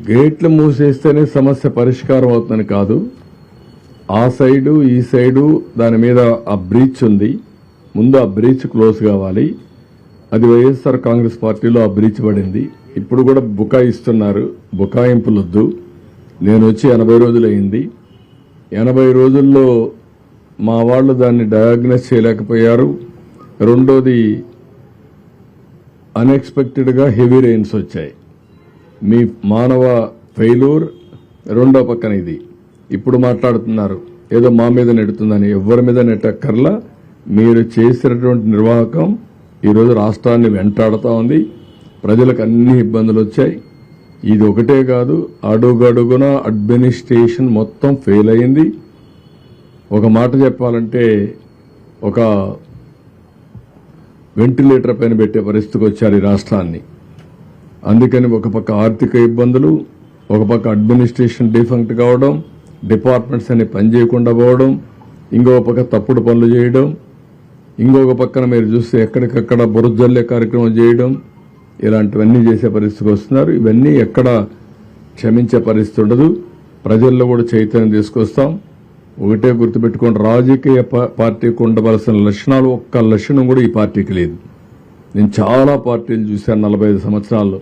గేట్లు మూసేస్తేనే సమస్య పరిష్కారం అవుతుందని కాదు. ఆ సైడు ఈ సైడు దాని మీద ఆ బ్రీచ్ ఉంది. ముందు ఆ బ్రీచ్ క్లోజ్ కావాలి. అది వైఎస్ఆర్ కాంగ్రెస్ పార్టీలో ఆ బ్రీచ్ పడింది. ఇప్పుడు కూడా బుకాయిస్తున్నారు. బుకాయింపులొద్దు. నేను వచ్చి 80 రోజులైంది. 80 రోజుల్లో మా వాళ్ళు దాన్ని డయాగ్నోస్ చేయలేకపోయారు. రెండోది అన్ఎక్స్పెక్టెడ్గా హెవీ రెయిన్స్ వచ్చాయి. మీ మానవ ఫెయిల్యూర్. రెండో పక్కన ఇది ఇప్పుడు మాట్లాడుతున్నారు ఏదో మా మీద నెడుతుందని. ఎవరి మీద నెట్టక్కర్లా. మీరు చేసినటువంటి నిర్వాహకం ఈరోజు రాష్ట్రాన్ని వెంటాడుతూ ఉంది. ప్రజలకు అన్ని ఇబ్బందులు వచ్చాయి. ఇది ఒకటే కాదు, అడుగడుగున అడ్మినిస్ట్రేషన్ మొత్తం ఫెయిల్ అయింది. ఒక మాట చెప్పాలంటే ఒక వెంటిలేటర్ పైన పెట్టే పరిస్థితికి వచ్చారు ఈ రాష్ట్రాన్ని. అందుకని ఒక పక్క ఆర్థిక ఇబ్బందులు, ఒక పక్క అడ్మినిస్ట్రేషన్ డిఫంక్ట్ కావడం, డిపార్ట్మెంట్స్ అన్ని పనిచేయకుండా పోవడం, ఇంకొక పక్క తప్పుడు పనులు చేయడం, ఇంకొక పక్కన మీరు చూస్తే ఎక్కడికక్కడ బురజల్లే కార్యక్రమం చేయడం, ఇలాంటివన్నీ చేసే పరిస్థితికి వస్తున్నారు. ఇవన్నీ ఎక్కడ క్షమించే పరిస్థితి ఉండదు. ప్రజల్లో కూడా చైతన్యం తీసుకొస్తాం. ఒకటే గుర్తుపెట్టుకోండి, రాజకీయ పార్టీకి ఉండవలసిన లక్షణాలు ఒక్క లక్షణం కూడా ఈ పార్టీకి లేదు. నేను చాలా పార్టీలు చూశాను 45 సంవత్సరాల్లో.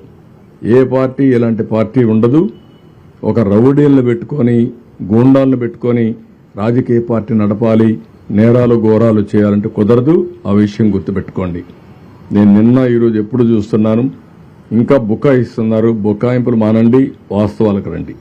ఏ పార్టీ ఇలాంటి పార్టీ ఉండదు. ఒక రౌడీలను పెట్టుకొని, గూండాలను పెట్టుకొని రాజకీయ పార్టీ నడపాలి, నేరాలు ఘోరాలు చేయాలంటే కుదరదు. ఆ విషయం గుర్తుపెట్టుకోండి. నేను నిన్న ఈరోజు ఎప్పుడు చూస్తున్నాను, ఇంకా బుకాయిస్తున్నారు. బుకాయింపులు మానండి, వాస్తవాలకు రండి.